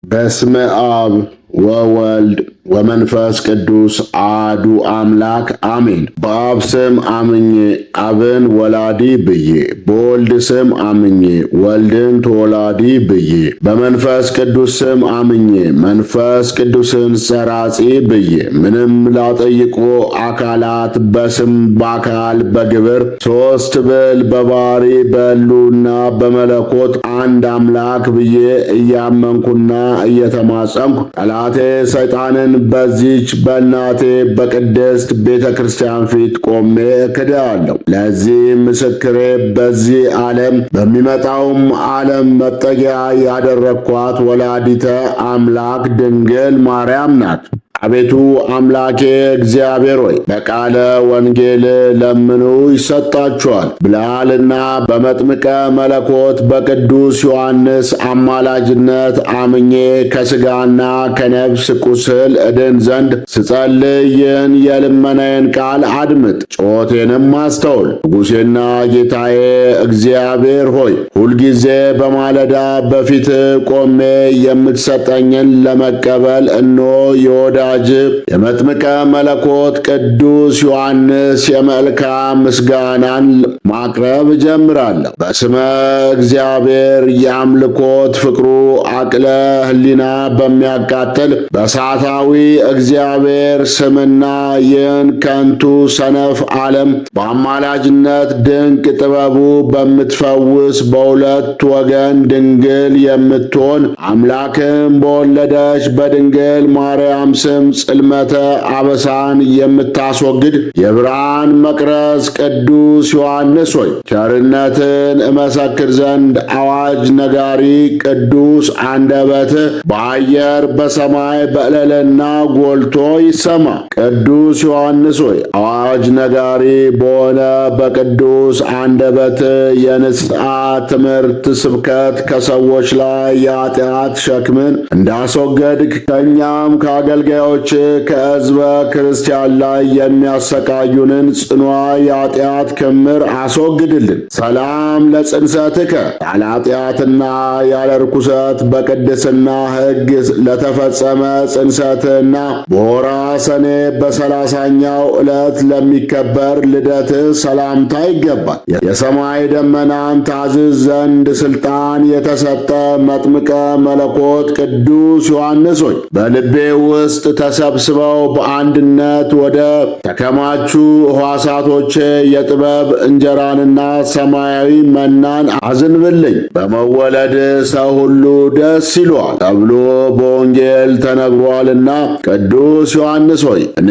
በስመ አብ ወወልድ ወመንፈስ ቅዱስ አሐዱ አምላክ አሜን። በአብ ስም አምኜ አብን ወላዲ ብዬ፣ በወልድ ስም አምኜ ወልድን ተወላዲ ብዬ፣ በመንፈስ ቅዱስ ስም አምኜ መንፈስ ቅዱስን ሰራጺ ብዬ፣ ምንም ላጠይቆ አካላት በስም በአካል በግብር ሦስት ብል በባሕሪ በሕልውና በመለኮት አንድ አምላክ ብዬ እያመንኩና እየተማጸንኩ ጠላቴ ሰይጣንን በዚች በእናቴ በቅድስት ቤተ ክርስቲያን ፊት ቆሜ እክዳለሁ። ለዚህ ምስክሬ በዚህ ዓለም በሚመጣውም ዓለም መጠጊያ ያደረግኳት ወላዲተ አምላክ ድንግል ማርያም ናት። አቤቱ አምላኬ እግዚአብሔር ሆይ በቃለ ወንጌል ለምኑ ይሰጣችኋል ብለሃልና በመጥምቀ መለኮት በቅዱስ ዮሐንስ አማላጅነት አምኜ ከሥጋና ከነፍስ ቁስል እድን ዘንድ ስጸልይ ይህን የልመናዬን ቃል አድምጥ፣ ጮቴንም አስተውል። ንጉሴና ጌታዬ እግዚአብሔር ሆይ ሁልጊዜ በማለዳ በፊት ቆሜ የምትሰጠኝን ለመቀበል እነሆ የወዳ የመጥምቀ መለኮት ቅዱስ ዮሐንስ የመልካም ምስጋናን ማቅረብ ጀምራለሁ። በስመ እግዚአብሔር የአምልኮት ፍቅሩ አቅለ ሕሊና በሚያቃጥል በእሳታዊ እግዚአብሔር ስምና ይህን ከንቱ ሰነፍ ዓለም በአማላጅነት ድንቅ ጥበቡ በምትፈውስ በሁለት ወገን ድንግል የምትሆን አምላክም በወለደች በድንግል ማርያም ስም ጽልመተ አበሳን የምታስወግድ የብርሃን መቅረዝ ቅዱስ ዮሐንስ ሆይ ቸርነትን እመሰክር ዘንድ አዋጅ ነጋሪ ቅዱስ አንደበትህ በአየር በሰማይ በዕለልና ጎልቶ ይሰማ። ቅዱስ ዮሐንስ ሆይ አዋጅ ነጋሪ በሆነ በቅዱስ አንደበትህ የንስሐ ትምህርት ስብከት ከሰዎች ላይ የኃጢአት ሸክምን እንዳስወገድክ ከእኛም ከአገልጋዮች ከሕዝበ ክርስቲያን ላይ የሚያሰቃዩንን ጽኑ የኃጢአት ክምር አስወግድልን። ሰላም ለጽንሰትከ ያለ ኃጢአትና ያለ ርኩሰት በቅድስና ሕግ ለተፈጸመ ጽንሰትና በወርኃ ሰኔ በ30ኛው ዕለት ለሚከበር ልደትህ ሰላምታ ይገባል። የሰማይ ደመናን ታዝዝ ዘንድ ሥልጣን የተሰጠ መጥምቀ መለኮት ቅዱስ ዮሐንስ ሆይ በልቤ ውስጥ ተሰብስበው በአንድነት ወደ ተከማቹ ሕዋሳቶቼ የጥበብ እንጀራንና ሰማያዊ መናን አዝንብልኝ። በመወለድ ሰው ሁሉ ደስ ይለዋል ተብሎ በወንጌል ተነግሯልና ቅዱስ ዮሐንስ ሆይ እኔ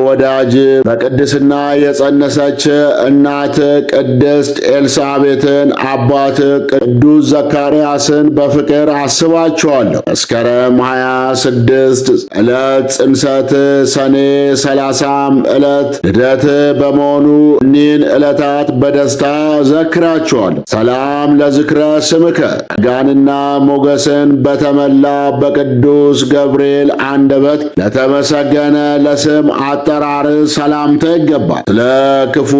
ወዳጅ በቅድስና የጸነሰች እናት ቅድስት ኤልሳቤጥን አባት ቅዱስ ዘካርያስን በፍቅር አስባቸዋለሁ። መስከረም 26 ዕለት ጽንሰት፣ ሰኔ 30 ዕለት ልደት በመሆኑ እኒህን ዕለታት በደስታ ዘክራቸዋለሁ። ሰላም ለዝክረ ስምከ ጸጋንና ሞገስን በተመላ በቅዱስ ገብርኤል አንደበት ለተመሰገነ ለስም አጠራር ሰላምታ ይገባል። ስለ ክፉ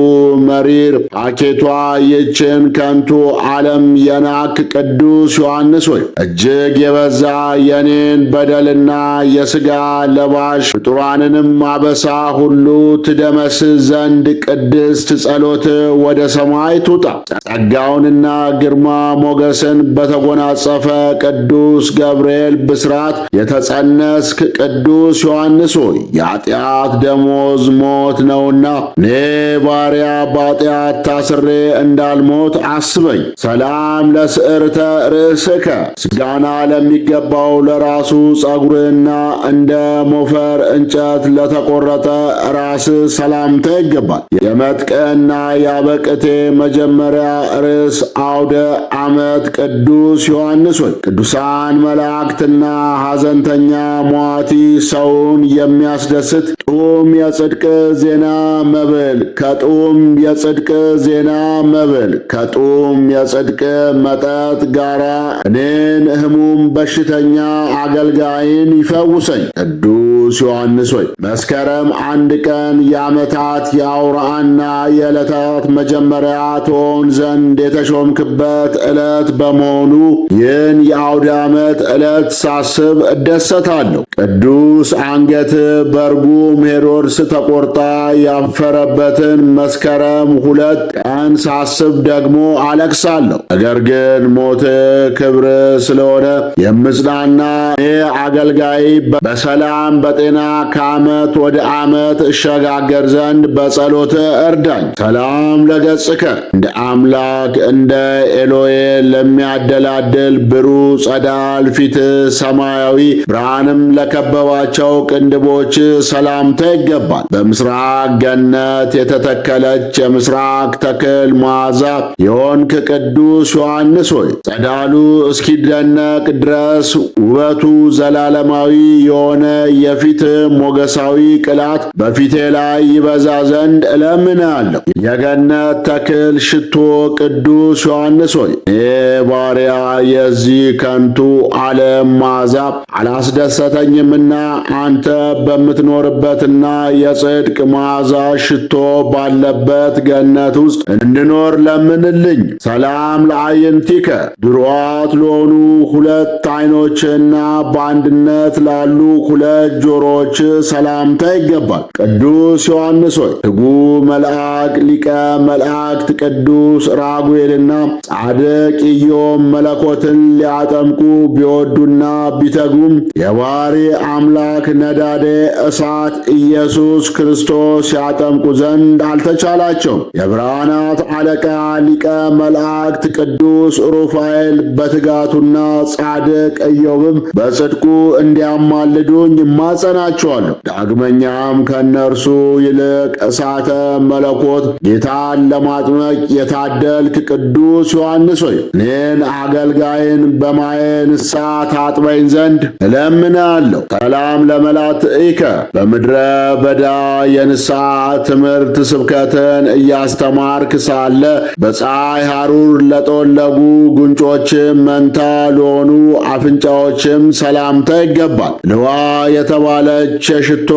መሪር ፓኬቷ ይችን ከንቱ ዓለም የናክ ቅዱስ ዮሐንስ ሆይ እጅግ የበዛ የኔን በደልና የሥጋ ለባሽ ፍጡራንንም አበሳ ሁሉ ትደመስስ ዘንድ ቅድስት ጸሎት ወደ ሰማይ ትውጣ። ጸጋውንና ግርማ ሞገስን በተጎናጸፈ ቅዱስ ገብርኤል ብስራት የተጸነስክ ቅዱስ ዮሐንስ ሆይ የኃጢአት ደሞዝ ሞት ነውና እኔ ባሪያ በኃጢአት ታስሬ እንዳልሞት አስበኝ። ሰላም ለስዕርተ ርእስከ ምስጋና ለሚገባው ለራሱ ጸጉርና እንደ ሞፈር እንጨት ለተቆረጠ ራስ ሰላምታ ይገባል። የመጥቅዕና የአበቅቴ መጀመሪያ ርዕስ አውደ ዓመት ቅዱስ ዮሐንስ ሆይ ቅዱሳን መላእክትና ሐዘንተኛ ሟቲ ሰውን የሚያስደስት ጡም የጽድቅ ዜና መብል ከጡም የጽድቅ ዜና መብል ከጡም የጽድቅ መጠጥ ጋራ እኔን ሕሙም በሽተኛ አገልጋይን ይፈውሰኝ። ቅዱስ ቅዱስ ዮሐንስ ሆይ መስከረም 1 ቀን የዓመታት የአውራአና የዕለታት መጀመሪያ ትሆን ዘንድ የተሾምክበት ዕለት በመሆኑ ይህን የአውደ ዓመት ዕለት ሳስብ እደሰታለሁ። ቅዱስ አንገት በርጉም ሄሮድስ ተቆርጣ ያፈረበትን መስከረም 2 ቀን ሳስብ ደግሞ አለቅሳለሁ። ነገር ግን ሞት ክብር ስለሆነ የምጽናና እኔ አገልጋይ በሰላም በጤና ከዓመት ወደ ዓመት እሸጋገር ዘንድ በጸሎት እርዳኝ። ሰላም ለገጽከ እንደ አምላክ እንደ ኤሎሄ ለሚያደላድል ብሩህ ጸዳል ፊት ሰማያዊ ብርሃንም ለከበባቸው ቅንድቦች ሰላምታ ይገባል። በምስራቅ ገነት የተተከለች የምስራቅ ተክል መዓዛ የሆንክ ቅዱስ ዮሐንስ ሆይ ጸዳሉ እስኪደነቅ ድረስ ውበቱ ዘላለማዊ የሆነ የፊት ሞገሳዊ ቅላት በፊቴ ላይ ይበዛ ዘንድ እለምናለሁ። የገነት ተክል ሽቶ ቅዱስ ዮሐንስ ሆይ እኔ ባሪያ የዚህ ከንቱ ዓለም መዓዛ አላስደሰተኝምና አንተ በምትኖርበትና የጽድቅ መዓዛ ሽቶ ባለበት ገነት ውስጥ እንድኖር ለምንልኝ። ሰላም ለአይንቲከ ድሩዓት ለሆኑ 2 ዓይኖችና በአንድነት ላሉ 2 ጆሮዎች ሰላምታ ይገባል። ቅዱስ ዮሐንስ ሆይ ትጉህ መልአክ ሊቀ መላእክት ቅዱስ ራጉኤልና ጻድቅ ኢዮብ መለኮትን ሊያጠምቁ ቢወዱና ቢተጉም የባሕሪ አምላክ ነዳዴ እሳት ኢየሱስ ክርስቶስ ያጠምቁ ዘንድ አልተቻላቸውም። የብርሃናት አለቃ ሊቀ መላእክት ቅዱስ ሩፋኤል በትጋቱና ጻድቅ ኢዮብም በጽድቁ እንዲያማልዱኝ እማጸናቸዋለሁ። ዳግመኛም ከእነርሱ ይልቅ እሳተ መለኮት ጌታን ለማጥመቅ የታደልክ ቅዱስ ዮሐንስ ሆይ እኔን አገልጋይን በማየ ንስሐ ታጥበኝ ዘንድ እለምናለሁ። ሰላም ለመላትኢከ በምድረ በዳ የንስሐ ትምህርት ስብከትን እያስተማርክ ሳለ በፀሐይ ሐሩር ለጠወለጉ ጉንጮችም መንታ ለሆኑ አፍንጫዎችም ሰላምታ ይገባል። ልዋ የተባለች የሽቶ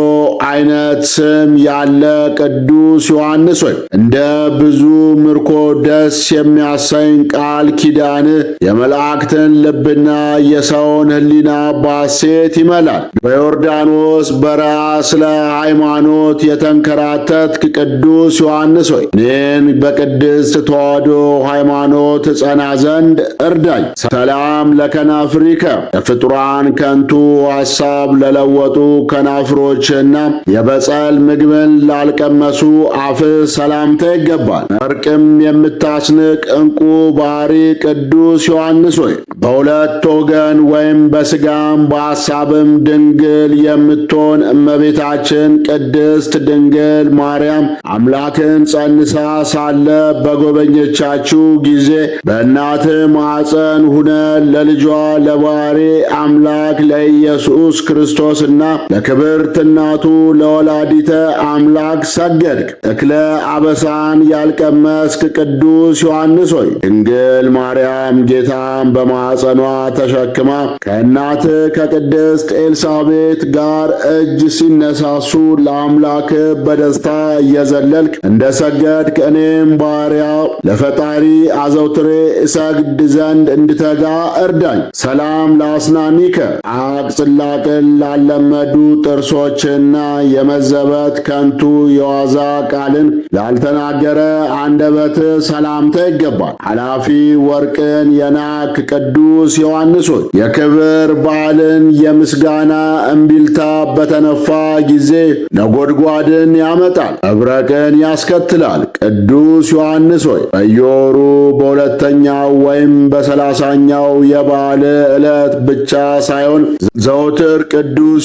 አይነት ስም ያለ ቅዱስ ዮሐንስ ሆይ እንደ ብዙ ምርኮ ደስ የሚያሰኝ ቃል ኪዳን የመላእክትን ልብና የሰውን ሕሊና ባሴት ይመላል። በዮርዳኖስ በረሃ ስለ ሃይማኖት የተንከራተትክ ቅዱስ ዮሐንስ ሆይ እኔን በቅድስት ተዋሕዶ ሃይማኖት ጸና ዘንድ እርዳኝ። ሰላም ለከናፍሪከ የፍጡራን ከንቱ ሐሳብ ለለወጡ ከናፍሮችና የበጸል ምግብን ላልቀመሱ አፍ ሰላምታ ይገባል። እርቅም የምታስንቅ ዕንቁ ባሕሪ ቅዱስ ዮሐንስ ሆይ በሁለት ወገን ወይም በሥጋም በሐሳብም ድንግል የምትሆን እመቤታችን ቅድስት ድንግል ማርያም አምላክን ጸንሳ ሳለ በጎበኘቻችሁ ጊዜ በእናትህ ማኅፀን ሁነ ለልጇ ለባሕሪ አምላክ ለኢየሱስ ክርስቶስና ለክብርት እናቱ ለወላዲተ አምላክ ሰገድክ። እክለ አበሳን ያልቀመስክ ቅዱስ ዮሐንስ ሆይ ድንግል ማርያም ጌታን በማኅፀኗ ተሸክማ ከእናትህ ከቅድስት ኤልሳቤጥ ጋር እጅ ሲነሳሱ ለአምላክ በደስታ እየዘለልክ እንደ ሰገድክ እኔም ባሪያ ለፈጣሪ አዘውትሬ እሰግድ ዘንድ እንድተጋ እርዳኝ። ሰላም ለአስናኒከ አቅጽላቅን ላለመዱ ጥርሶችና የመዘበት ከንቱ የዋዛ ቃልን ላልተናገረ አንደበት ሰላምታ ይገባል። ኃላፊ ወርቅን የናክ ቅዱስ ዮሐንስ ሆይ የክብር በዓልን የምስጋና እምቢልታ በተነፋ ጊዜ ነጎድጓድን ያመጣል፣ መብረቅን ያስከትላል። ቅዱስ ዮሐንስ ሆይ በየወሩ በሁለተኛው ወይም በ30ኛው የበዓል ዕለት ብቻ ሳይሆን ዘወትር ቅዱስ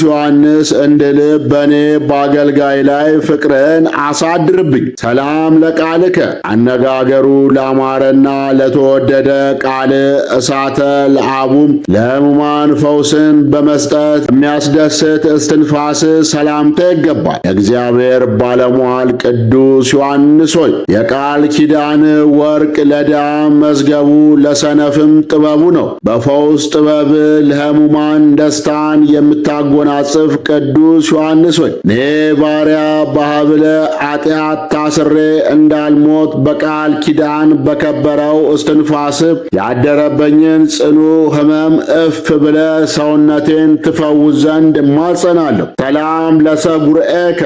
ዮሐንስ እንድል በእኔ በአገልጋይ ላይ ፍቅርን አሳድርብኝ። ሰላም ለቃልከ አነጋገሩ ላማረና ለተወደደ መንገደ ቃል እሳተ ለአቡም ለሕሙማን ፈውስን በመስጠት የሚያስደስት እስትንፋስ ሰላምታ ይገባል። የእግዚአብሔር ባለሟል ቅዱስ ዮሐንስ ሆይ የቃል ኪዳን ወርቅ ለድሃ መዝገቡ ለሰነፍም ጥበቡ ነው። በፈውስ ጥበብ ለሕሙማን ደስታን የምታጎናጽፍ ቅዱስ ዮሐንስ ሆይ እኔ ባሪያ በሐብለ ኃጢአት ታስሬ እንዳልሞት በቃል ኪዳን በከበረው እስትንፋስ ያደረበኝን ጽኑ ሕመም እፍ ብለ ሰውነቴን ትፈውስ ዘንድ እማጸናለሁ። ሰላም ለሰጉርኤከ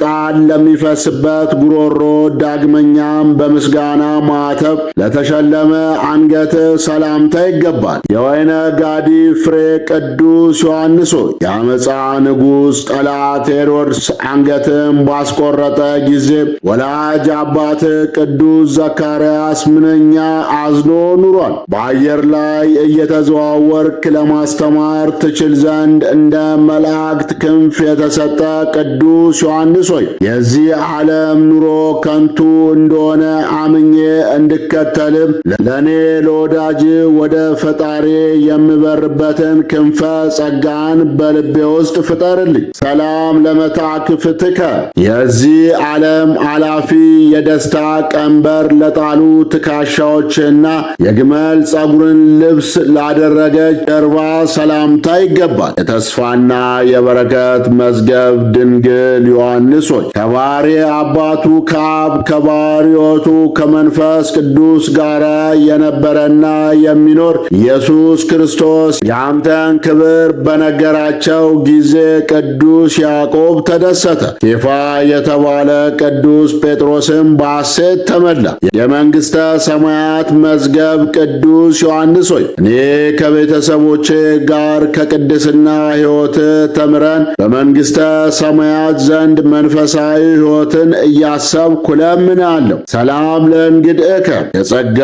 ቃል ለሚፈስበት ጉሮሮ ዳግመኛም በምስጋና ማዕተብ ለተሸለመ አንገት ሰላምታ ይገባል። የወይነ ጋዲ ፍሬ ቅዱስ ዮሐንስ ሆይ የአመፃ ንጉሥ ጠላት ሄሮድስ አንገትም ባስቆረጠ ጊዜ ወላጅ አባት ቅዱስ ዘካርያስ ምንኛ አዝኖ ኑሯል። በአየር ላይ እየተዘዋወርክ ለማስተማር ትችል ዘንድ እንደ መላእክት ክንፍ የተሰጠ ቅዱስ ዮሐንስ ሆይ የዚህ ዓለም ኑሮ ከንቱ እንደሆነ አምኜ እንድከተልም ለእኔ ለወዳጅ ወደ ፈጣሪ የምበርበትን ክንፈ ጸጋን በልቤ ውስጥ ፍጠርልኝ። ሰላም ለመታክፍትከ የዚህ ዓለም አላፊ የደስታ ቀንበር ለጣሉ ትከሻዎችና የግመል ጸጉርን ልብስ ላደረገች ጀርባ ሰላምታ ይገባል። የተስፋና የበረከት መዝገብ ድንግል ዮሐንስ ሆይ ከባሕሪ አባቱ ከአብ ከባሕሪ ሕይወቱ ከመንፈስ ቅዱስ ጋር የነበረና የሚኖር ኢየሱስ ክርስቶስ የአንተን ክብር በነገራቸው ጊዜ ቅዱስ ያዕቆብ ተደሰተ። ኬፋ የተባለ ቅዱስ ጴጥሮስም በሐሴት ተመላ። የመንግሥተ ሰማያት መዝገብ ቅዱስ ዮሐንስ ሆይ እኔ ከቤተሰቦቼ ጋር ከቅድስና ሕይወት ተምረን በመንግሥተ ሰማያት ዘንድ መንፈሳዊ ሕይወትን እያሰብኩ እለምንሃለሁ። ሰላም ለእንግድእከ የጸጋ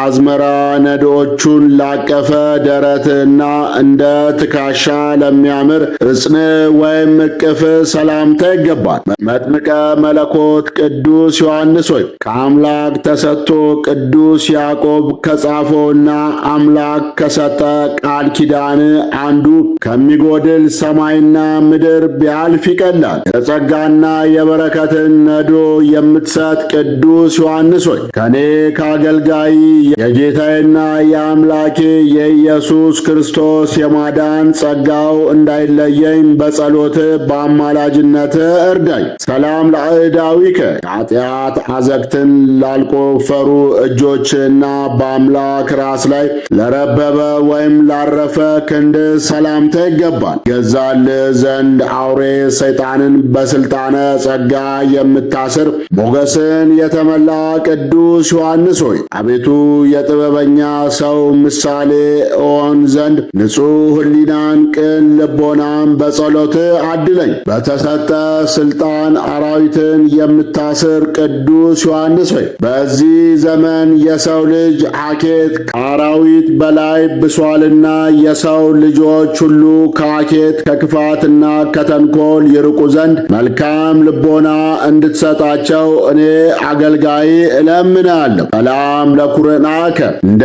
አዝመራ ነዶዎቹን ላቀፈ ደረትና እንደ ትከሻ ለሚያምር ዕጽን ወይም እቅፍ ሰላምታ ይገባል። መጥምቀ መለኮት ቅዱስ ዮሐንስ ሆይ ከአምላክ ተሰጥቶ ቅዱስ ያዕቆብ ከጻፈውና አምላክ ከሰጠ ቃል ኪዳን አንዱ ከሚጎድል ሰማይና ምድር ቢያልፍ ይቀላል። የጸጋና የበረከትን ነዶ የምትሰጥ ቅዱስ ዮሐንስ ሆይ ከኔ ከአገልጋይ የጌታዬና የአምላኬ የኢየሱስ ክርስቶስ የማዳን ጸጋው እንዳይለየኝ በጸሎት በአማላጅነት እርዳኝ። ሰላም ለአእዳዊከ የኃጢአት አዘግትን ላልቆፈሩ እጆችና በአምላክ ራስ ላይ ለረበበ ወይም ላረፈ ክንድ ሰላምታ ይገባል። ገዛል ዘንድ አውሬ ሰይጣንን በስልጣነ ጸጋ የምታስር ሞገስን የተመላ ቅዱስ ዮሐንስ ሆይ አቤቱ የጥበበኛ ሰው ምሳሌ እሆን ዘንድ ንጹሕ ሕሊናን ቅን ልቦናን በጸሎት አድለኝ። በተሰጠ ስልጣን አራዊትን የምታስር ቅዱስ ዮሐንስ ሆይ በዚህ ዘመን የሰው ልጅ ሐኬት ከአራዊት በላይ ብሷልና የሰው ልጆች ሁሉ ከሐኬት ከክፋትና ከተንኮል ይርቁ ዘንድ መልካም ልቦና እንድትሰጣቸው እኔ አገልጋይ እለምናለሁ። ሰላም ለኩርናከ እንደ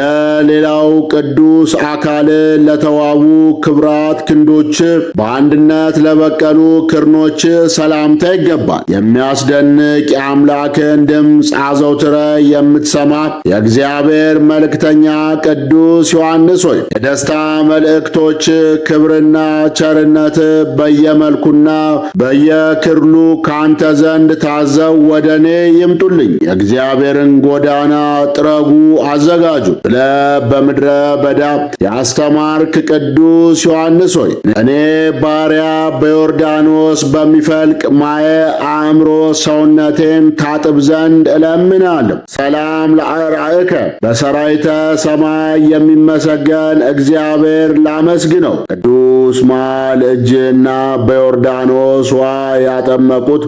ሌላው ቅዱስ አካል ለተዋቡ ክብራት ክንዶች በአንድነት ለበቀሉ ክርኖች ሰላምታ ይገባል። የሚያስደንቅ የአምላክን ድምፅ አዘውትረ የምትሰማ የእግዚአብሔር መልእክተኛ ቅዱስ ዮሐንስ ሆይ የደስታ መልእክቶች ክብርና ቸርነት በየመልኩና በየክርሉ ካንተ ዘንድ ታዘው ወደ እኔ ይምጡልኝ። የእግዚአብሔርን ጎዳና ጥረጉ አዘጋጁ ብለህ በምድረ በዳ ያስተማርክ ቅዱስ ዮሐንስ ሆይ እኔ ባሪያ በዮርዳኖስ በሚፈልቅ ማየ አእምሮ ሰውነቴን ታጥብ ዘንድ እለምናለሁ። ሰላም ለአርአእከ በሰራዊተ ሰማይ የሚመሰገን እግዚአብሔር ላመስግነው። ቅዱስ ማል እጅና በዮርዳኖስ ውኃ ያጠምቁት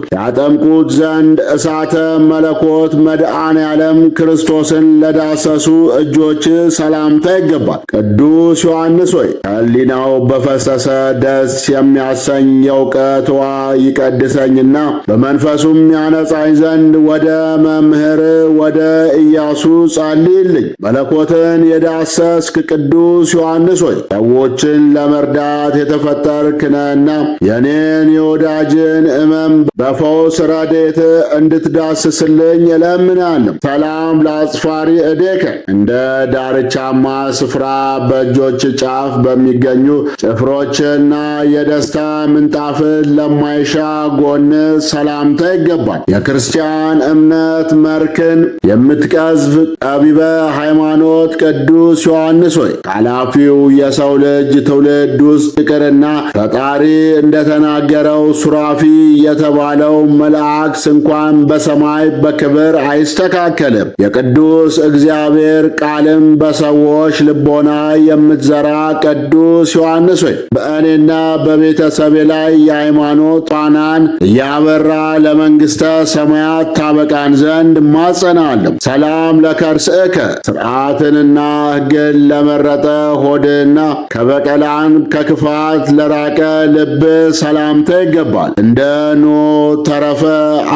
ዘንድ እሳተ መለኮት መድኃኔ ዓለም ክርስቶስን ለዳሰሱ እጆች ሰላምታ ይገባል። ቅዱስ ዮሐንስ ሆይ ከሕሊናው በፈሰሰ ደስ የሚያሰኝ የእውቀት ውኃ ይቀድሰኝና በመንፈሱም ያነጻኝ ዘንድ ወደ መምህር ወደ ኢያሱ ጸልይልኝ። ጸልይልኝ። መለኮትን የዳሰስክ ቅዱስ ዮሐንስ ሆይ ሰዎችን ለመርዳት የተፈጠርክ ነህና የኔን የወዳጅን ሕመም በፈውስ ረድኤት እንድትዳስስልኝ እለምናለሁ። ሰላም ለአጽፋሪ እዴከ እንደ ዳርቻማ ስፍራ በእጆች ጫፍ በሚገኙ ጭፍሮችና የደስታ ምንጣፍን ለማይሻ ጎን ሰላምታ ይገባል። የክርስቲያን እምነት መርክን የምትቀዝፍ ጠቢበ ሃይማኖት ቅዱስ ዮሐንስ ሆይ ኃላፊው የሰው ልጅ ትውልድ ውስጥ ይቅርና ፈጣሪ እንደተናገረው ሱራፊ የተባለው መልአክ እንኳን በሰማይ በክብር አይስተካከልም። የቅዱስ እግዚአብሔር ቃልም በሰዎች ልቦና የምትዘራ ቅዱስ ዮሐንስ ሆይ በእኔና በቤተሰቤ ላይ የሃይማኖት ፋናን እያበራ ለመንግሥተ ሰማያት ታበቃን ዘንድ ማጸናለሁ። ሰላም ለከርስእከ ሥርዓትንና ሕግን ለመረጠ ሆድና ከበቀላን ከክፋት ለራቀ ልብ ሰላምታ ይገባል። እንደ ኖህ ተረፈ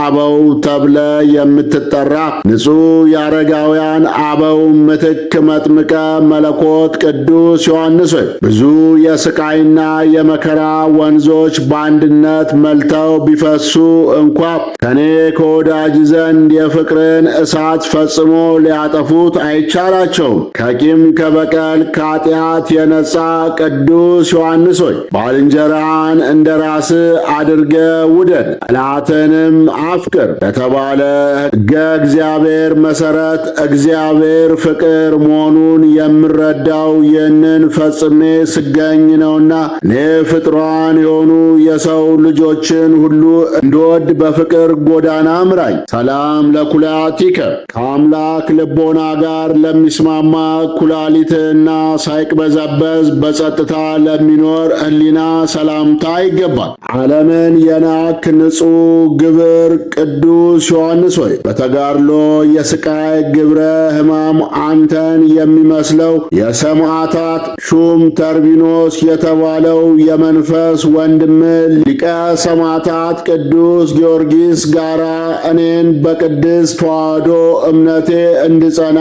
አበው ተብለ የምትጠራ ንጹሕ የአረጋውያን አበው ምትክ መጥምቀ መለኮት ቅዱስ ዮሐንስ ሆይ ብዙ የስቃይና የመከራ ወንዞች በአንድነት መልተው ቢፈሱ እንኳ ከኔ ከወዳጅ ዘንድ የፍቅርን እሳት ፈጽሞ ሊያጠፉት አይቻላቸውም። ከቂም ከበቀል ከኃጢአት የነጻ ቅዱስ ዮሐንስ ሆይ ባልንጀራን እንደ ራስ አድርገ ውደድ ጠላትንም አፍቅር ለተባለ ሕገ እግዚአብሔር መሠረት እግዚአብሔር ፍቅር መሆኑን የምረዳው ይህንን ፈጽሜ ስገኝ ነውና እኔ ፍጥሯን የሆኑ የሰው ልጆችን ሁሉ እንድወድ በፍቅር ጎዳና ምራኝ። ሰላም ለኩላቲከ ከአምላክ ልቦና ጋር ለሚስማማ ኩላሊትና ሳይቅበዘበዝ በጸጥታ ለሚኖር ሕሊና ሰላምታ ይገባል። ዓለምን የናክ ንጹሕ ግብር ቅዱስ ዮሐንስ ሆይ በተጋድሎ የስቃይ ግብረ ሕማም አንተን የሚመስለው የሰማዕታት ሹም ተርቢኖስ የተባለው የመንፈስ ወንድም ሊቀ ሰማዕታት ቅዱስ ጊዮርጊስ ጋራ እኔን በቅድስት ተዋሕዶ እምነቴ እንድጸና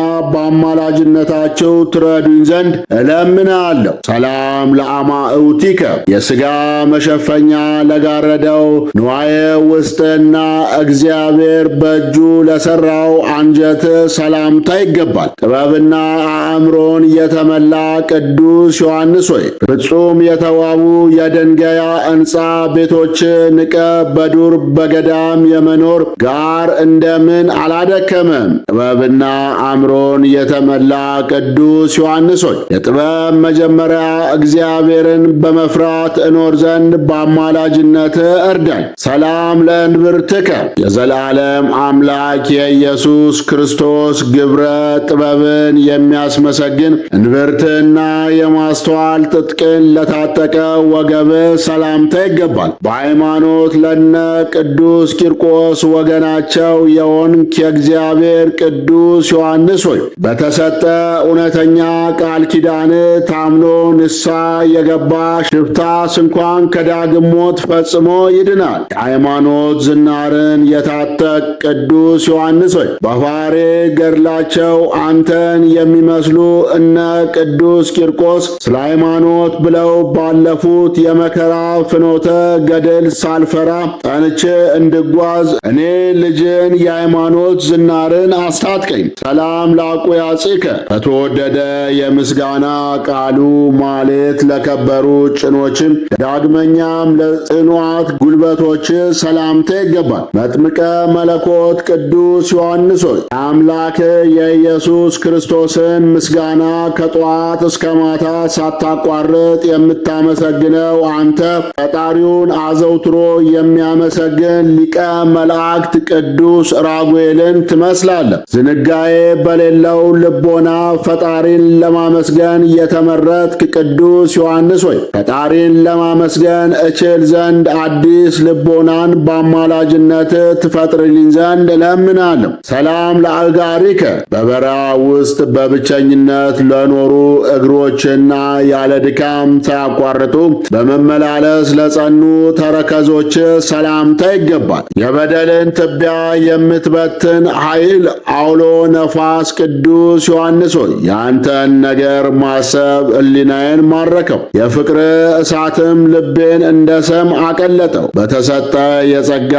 በአማላጅነታቸው ትረዱኝ ዘንድ እለምናለሁ። ሰላም ለአማእውቲከ የሥጋ መሸፈኛ ለጋረደው ንዋየ ውስጥና እግዚአብሔር በእጁ ለሠራው አንጀት ሰላምታ ይገባል። ጥበብና አእምሮን የተመላ ቅዱስ ዮሐንስ ሆይ ፍጹም የተዋቡ የድንጋያ ሕንጻ ቤቶች ንቀ በዱር በገዳም የመኖር ጋር እንደምን አላደከመም። ጥበብና አእምሮን የተመላ ቅዱስ ዮሐንስ ሆይ የጥበብ መጀመሪያ እግዚአብሔርን በመፍራት እኖር ዘንድ በአማላጅነት እርዳኝ። ሰላም ለእንብርትከ የዘላለም አምላክ የኢየሱስ ክርስቶስ ግብረ ጥበብን የሚያስመሰግን እንብርትና የማስተዋል ትጥቅን ለታጠቀ ወገብ ሰላምታ ይገባል። በሃይማኖት ለነ ቅዱስ ቂርቆስ ወገናቸው የሆንክ የእግዚአብሔር ቅዱስ ዮሐንስ ሆይ በተሰጠ እውነተኛ ቃል ኪዳን ታምኖ ንስሐ የገባ ሽፍታስ እንኳን ከዳግም ሞት ፈጽሞ ይድናል። የሃይማኖት ዝናርን የታጠቅ ቅዱስ ዮሐንስ ሆይ በፋሬ ገድላቸው አንተን የሚመስሉ እነ ቅዱስ ቂርቆስ ስለ ሃይማኖት ብለው ባለፉት የመከራ ፍኖተ ገድል ሳልፈራ ጸንቼ እንድጓዝ እኔ ልጅን የሃይማኖት ዝናርን አስታጥቀኝ። ሰላም ለአቁያጽከ በተወደደ የምስጋና ቃሉ ማሌት ለከበሩ ጭኖችም ዳግመኛም ለጽኑዓት ጉልበቶች ሰላምታ ይገባል። መጥምቀ መለኮት ቅዱስ ዮሐንስ ሆይ አምላክ የኢየሱስ ክርስቶስን ምስጋና ከጠዋት እስከ ማታ ሳታቋርጥ የምታመሰግነው አንተ ፈጣሪውን አዘውትሮ የሚያመሰግን ሊቀ መላእክት ቅዱስ ራጉኤልን ትመስላለህ። ዝንጋዬ በሌለው ልቦና ፈጣሪን ለማመስገን የተመረጥክ ቅዱስ ዮሐንስ ሆይ ፈጣሪን ለማመስገን እችል ዘንድ አዲስ ልቦናን በአማላጅነት ትፈጥርልኝ ዘንድ እለምናለሁ። ሰላም ለአጋሪከ በበረሃ ውስጥ በብቸኝነት ለኖሩ እግሮችና ያለ ድካም ሳያቋርጡ በመመላለስ ለጸኑ ተረከዞች ሰላምታ ይገባል። የበደልን ትቢያ የምትበትን ኃይል አውሎ ነፋስ ቅዱስ ዮሐንስ ሆይ ያንተን ነገር ማሰብ ሕሊናዬን ማረከው፣ የፍቅር እሳትም ልቤን እንደ ሰም አቀለጠው። በተሰጠ የጸጋ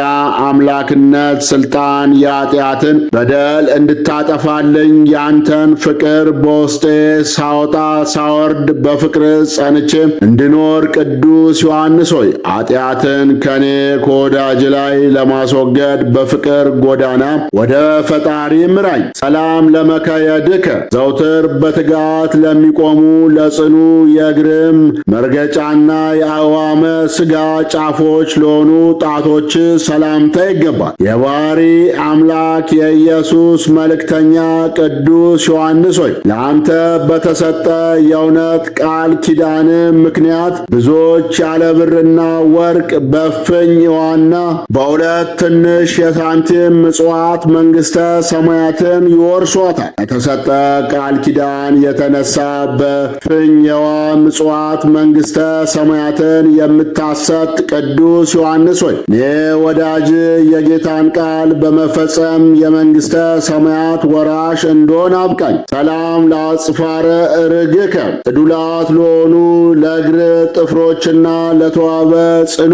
አምላክነት ሥልጣን የኃጢአትን በደል እንድታጠፋልኝ ያንተን ፍቅር በውስጤ ሳወጣ ሳወርድ በፍቅር ጸንቼ እንድኖር ቅዱስ ዮሐንስ ሆይ ኃጢአትን ከኔ ከወዳጅ ላይ ለማስወገድ በፍቅር ጎዳና ወደ ፈጣሪ ምራኝ። ሰላም ለመከየድከ ዘውትር በትጋት ለሚቆሙ ለጽኑ የእግርም መርገጫና የአዕዋመ ሥጋ ጫፎች ለሆኑ ጣቶች ሰላምታ ይገባል። የባሕሪ አምላክ የኢየሱስ መልእክተኛ ቅዱስ ዮሐንስ ሆይ ለአንተ በተሰጠ የእውነት ቃል ኪዳን ምክንያት ብዙዎች ያለ ብርና ወርቅ በፍኝ ውሃና በሁለት ትንሽ የሳንቲም ምጽዋት መንግሥተ ሰማያትን ይወርሷታል። የተሰጠ ቃል ኪዳን የተነሳ በፍኝ የውሃ ምጽዋት መንግሥተ ሰማያትን የምታሰጥ ቅዱስ ዮሐንስ ሆይ እኔ ወዳጅ የጌታን ቃል በመፈጸም የመንግሥተ ሰማያት ወራሽ እንደሆን አብቃኝ። ሰላም ለአጽፋረ እርግከ ዕዱላት ለሆኑ ለእግር ጥፍሮችና ለተዋበ ጽኑ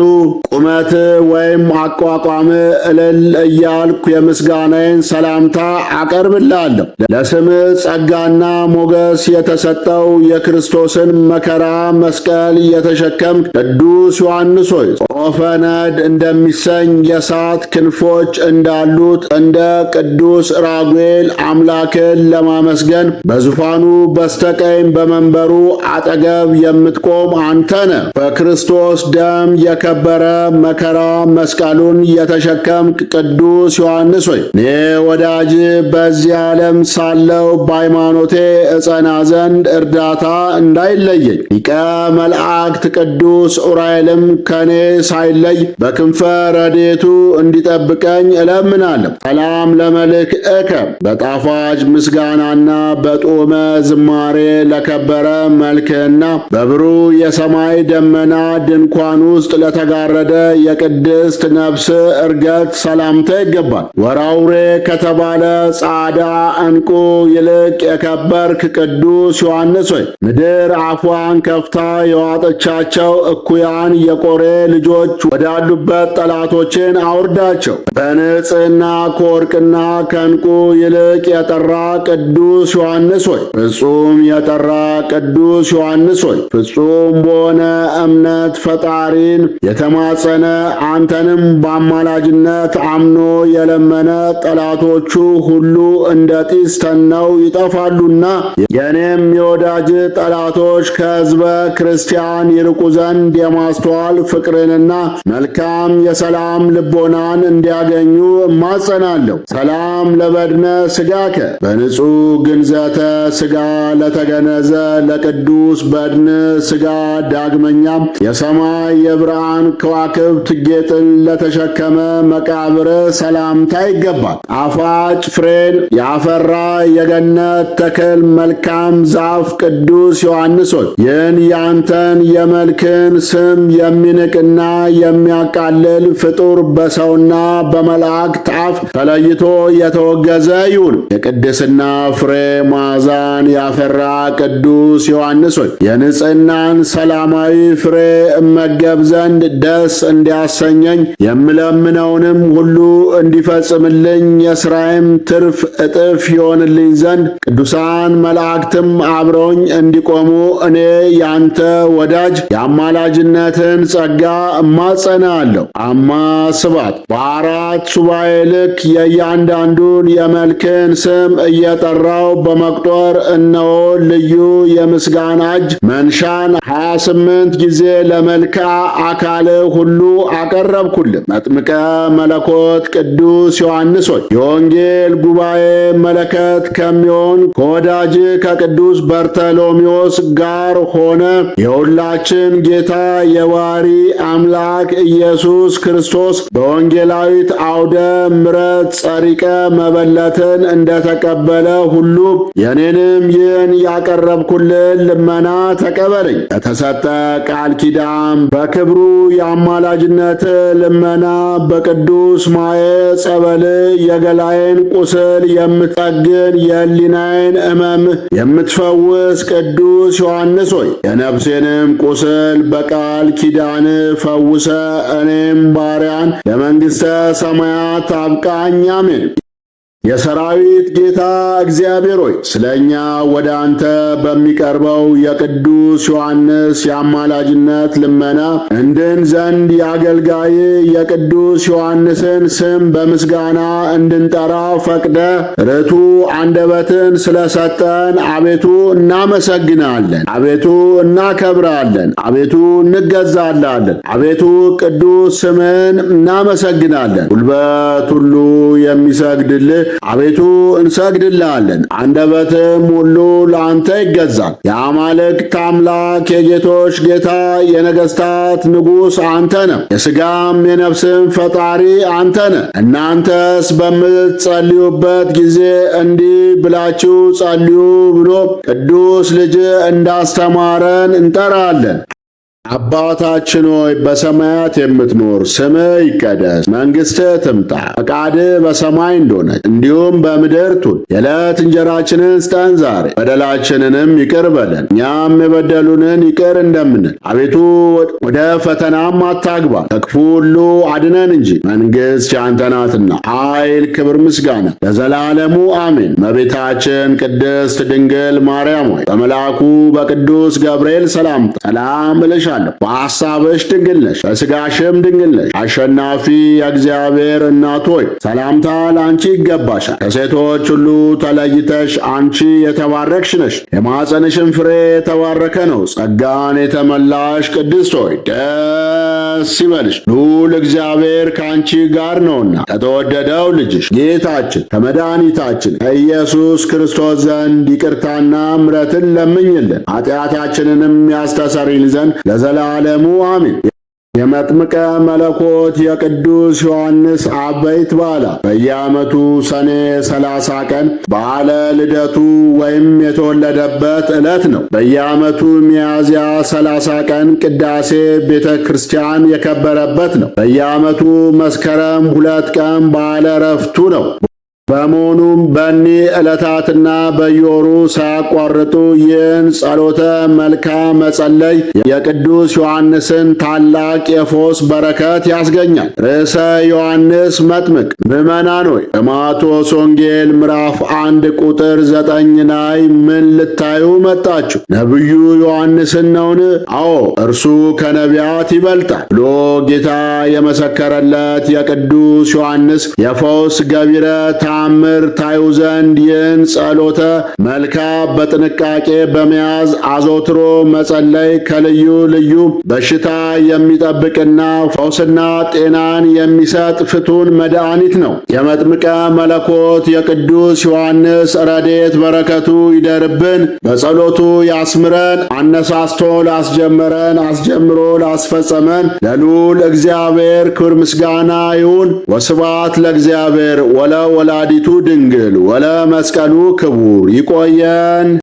ቁመት ወይም አቋቋም እልል እያልኩ የምስጋናዬን ሰላምታ አቀርብልሃለሁ። ለስም ጸጋና ሞገስ የተሰጠው የክርስቶስን መከራ መስቀል የተሸከም ቅዱስ ዮሐንስ ሆይ ጾፈ ነድ እንደሚሰኝ የእሳት ክንፎች እንዳሉት እንደ ቅዱስ ራጉኤል አምላክን ለማመስገን በዙፋኑ በስተቀኝ በመንበሩ አጠገብ የምትቆም አንተ ነህ። በክርስቶስ ደም የከበረ መከራ መስቀሉን የተሸከምክ ቅዱስ ዮሐንስ ሆይ እኔ ወዳጅ በዚህ ዓለም ሳለው በሃይማኖቴ እጸና ዘንድ እርዳታ እንዳይለየኝ ሊቀ መላእክት ቅዱስ ዑራኤልም ከኔ ሳይለይ በክንፈ ረድኤቱ እንዲጠብቀኝ እለምናለሁ። ሰላም ለመልክዕከ በጣፋጭ ምስጋናና በጡመ ዝማሬ ለከበረ መልክህና በብሩህ የሰማይ ደመና ድንኳን ውስጥ ለተጋረደ የቅድስት ነፍስ እርገት ሰላምታ ይገባል። ወራውሬ ከተባለ ጻዳ ዕንቁ ይልቅ የከበርክ ቅዱስ ዮሐንስ ሆይ ምድር አፏን ከፍታ የዋጠቻቸው እኩያን የቆሬ ልጆች ወዳሉበት ጠላቶችን አውርዳቸው። በንጽሕና ከወርቅና ከዕንቁ ይልቅ የጠራ ቅዱስ ዮሐንስ ሆይ ፍጹም የጠራ ቅዱስ ዮሐንስ ሆይ ፍጹም በሆነ እምነት ፈጣሪን የተማጸነ አንተንም በአማላጅነት አምኖ የለመነ ጠላቶቹ ሁሉ እንደ ጢስ ተነው ይጠፋሉና የኔም የወዳጅ ጠላቶች ከሕዝበ ክርስቲያን ይርቁ ዘንድ የማስተዋል ፍቅርንና መልካም የሰላም ልቦናን እንዲያገኙ እማጸናለሁ። ሰላም ለበድነ ሥጋከ በንጹሕ ግንዘተ ሥጋ ለተገነዘ ለቅዱስ በድን ሥጋ ዳግመኛም የሰማይ የብርሃን ከዋክብት ጌጥን ለተሸከመ መቃብር ሰላምታ ይገባል። ጣፋጭ ፍሬን ያፈራ የገነት ተክል መልካም ዛፍ ቅዱስ ዮሐንስ ሆይ ይህን ያንተን የመልክን ስም የሚንቅና የሚያቃልል ፍጡር በሰውና በመላእክት አፍ ተለይቶ የተወገዘ ይሁን። የቅድስና ፍሬ ማዛን ያፈራ ቅዱስ ዮሐንስ ሆይ የንጽሕናን ሰላማዊ ፍሬ እመገብ ዘንድ ደስ እንዲያሰኘኝ የምለምነውንም ሁሉ እንዲፈጽምልኝ የሥራዬም ትርፍ እጥፍ ይሆንልኝ ዘንድ ቅዱሳን መላእክትም አብረውኝ እንዲቆሙ እኔ ያንተ ወዳጅ የአማላጅነትን ጸጋ እማጸናለሁ። አማ ስባት በአራት ሱባኤ ልክ የእያንዳንዱን የመልክን ስም እየጠራው በመቁጠር እነሆ ልዩ የምስጋና እጅ መንሻን 28 ጊዜ ለመልክዓ አካል ሁሉ አቀረብኩልህ። መጥምቀ መለኮት ቅዱስ ዮሐንስ ሆይ የወንጌል ጉባኤ መለከት ከሚሆን ከወዳጅ ከቅዱስ በርተሎሜዎስ ጋር ሆነ የሁላችን ጌታ የባሕሪ አምላክ ኢየሱስ ክርስቶስ በወንጌላዊት አውደ ምሕረት ጸሪቀ መበለትን እንደተቀበለ ሁሉ የኔንም ይህን ያቀረብኩልን ልመና ተቀበለኝ። የተሰጠ በሰጠ ቃል ኪዳን በክብሩ የአማላጅነት ልመና በቅዱስ ማየ ጸበል የገላዬን ቁስል የምትጠግን የሕሊናዬን ሕመም የምትፈውስ ቅዱስ ዮሐንስ ሆይ የነፍሴንም ቁስል በቃል ኪዳን ፈውሰ እኔም ባሪያን ለመንግሥተ ሰማያት አብቃኝ። አሜን። የሰራዊት ጌታ እግዚአብሔር ሆይ ስለኛ ወደ አንተ በሚቀርበው የቅዱስ ዮሐንስ የአማላጅነት ልመና እንድን ዘንድ የአገልጋይ የቅዱስ ዮሐንስን ስም በምስጋና እንድንጠራ ፈቅደ ርቱ አንደበትን ስለሰጠን አቤቱ እናመሰግናለን። አቤቱ እናከብራለን። አቤቱ እንገዛላለን። አቤቱ ቅዱስ ስምን እናመሰግናለን። ጉልበት ሁሉ የሚሰግድልህ አቤቱ እንሰግድልሃለን። አንደበትም ሁሉ ለአንተ ይገዛል። የአማልክት አምላክ የጌቶች ጌታ የነገሥታት ንጉሥ አንተ ነህ። የሥጋም የነፍስም ፈጣሪ አንተ ነህ። እናንተስ በምትጸልዩበት ጊዜ እንዲህ ብላችሁ ጸልዩ ብሎ ቅዱስ ልጅ እንዳስተማረን እንጠራለን። አባታችን ሆይ በሰማያት የምትኖር፣ ስምህ ይቀደስ፣ መንግሥትህ ትምጣ፣ ፈቃድህ በሰማይ እንደሆነች እንዲሁም በምድር ትሁን። የዕለት እንጀራችንን ስጠን ዛሬ፣ በደላችንንም ይቅር በለን እኛም የበደሉንን ይቅር እንደምንል። አቤቱ ወደ ፈተናም አታግባን፣ ከክፉ ሁሉ አድነን እንጂ መንግሥት ያንተ ናትና፣ ኃይል፣ ክብር፣ ምስጋና ለዘላለሙ አሜን። እመቤታችን ቅድስት ድንግል ማርያም ሆይ በመልአኩ በቅዱስ ገብርኤል ሰላምታ ሰላም እልሻለሁ። በሐሳብሽ ድንግል ነሽ፣ በሥጋሽም ድንግል ነሽ። አሸናፊ የእግዚአብሔር እናት ሆይ ሰላምታ ለአንቺ ይገባሻል። ከሴቶች ሁሉ ተለይተሽ አንቺ የተባረክሽ ነሽ፣ የማኅፀንሽም ፍሬ የተባረከ ነው። ጸጋን የተመላሽ ቅድስት ሆይ ደስ ይበልሽ፣ ልዑል እግዚአብሔር ከአንቺ ጋር ነውና ከተወደደው ልጅሽ ጌታችን ከመድኃኒታችን ከኢየሱስ ክርስቶስ ዘንድ ይቅርታና ምሕረትን ለምኝልን ኃጢአታችንንም ያስተሰርይልን ዘንድ ለዘላለሙ አሜን። የመጥምቀ መለኮት የቅዱስ ዮሐንስ አበይት በዓላት በየዓመቱ ሰኔ 30 ቀን በዓለ ልደቱ ወይም የተወለደበት ዕለት ነው። በየዓመቱ ሚያዝያ 30 ቀን ቅዳሴ ቤተ ክርስቲያን የከበረበት ነው። በየዓመቱ መስከረም 2 ቀን በዓለ ዕረፍቱ ነው። በመሆኑም በእኒህ ዕለታትና በየወሩ ሳያቋርጡ ይህን ጸሎተ መልካም መጸለይ የቅዱስ ዮሐንስን ታላቅ የፈውስ በረከት ያስገኛል። ርዕሰ ዮሐንስ መጥምቅ። ምዕመናን ሆይ በማቴዎስ ወንጌል ምዕራፍ 1 ቁጥር 9 ላይ ምን ልታዩ መጣችሁ? ነቢዩ ዮሐንስን ነውን? አዎ እርሱ ከነቢያት ይበልጣል ብሎ ጌታ የመሰከረለት የቅዱስ ዮሐንስ የፈውስ ገቢረ ተአምር ታዩ ዘንድ ይህን ጸሎተ መልካም በጥንቃቄ በመያዝ አዘውትሮ መጸለይ ከልዩ ልዩ በሽታ የሚጠብቅና ፈውስና ጤናን የሚሰጥ ፍቱን መድኃኒት ነው። የመጥምቀ መለኮት የቅዱስ ዮሐንስ ረድኤት በረከቱ ይደርብን፣ በጸሎቱ ያስምረን። አነሳስቶ ላስጀመረን አስጀምሮ ላስፈጸመን ለልዑል እግዚአብሔር ክብር ምስጋና ይሁን። ወስብሐት ለእግዚአብሔር ወለወላዲቱ ድንግል ወለመስቀሉ ክቡር። ይቆየን።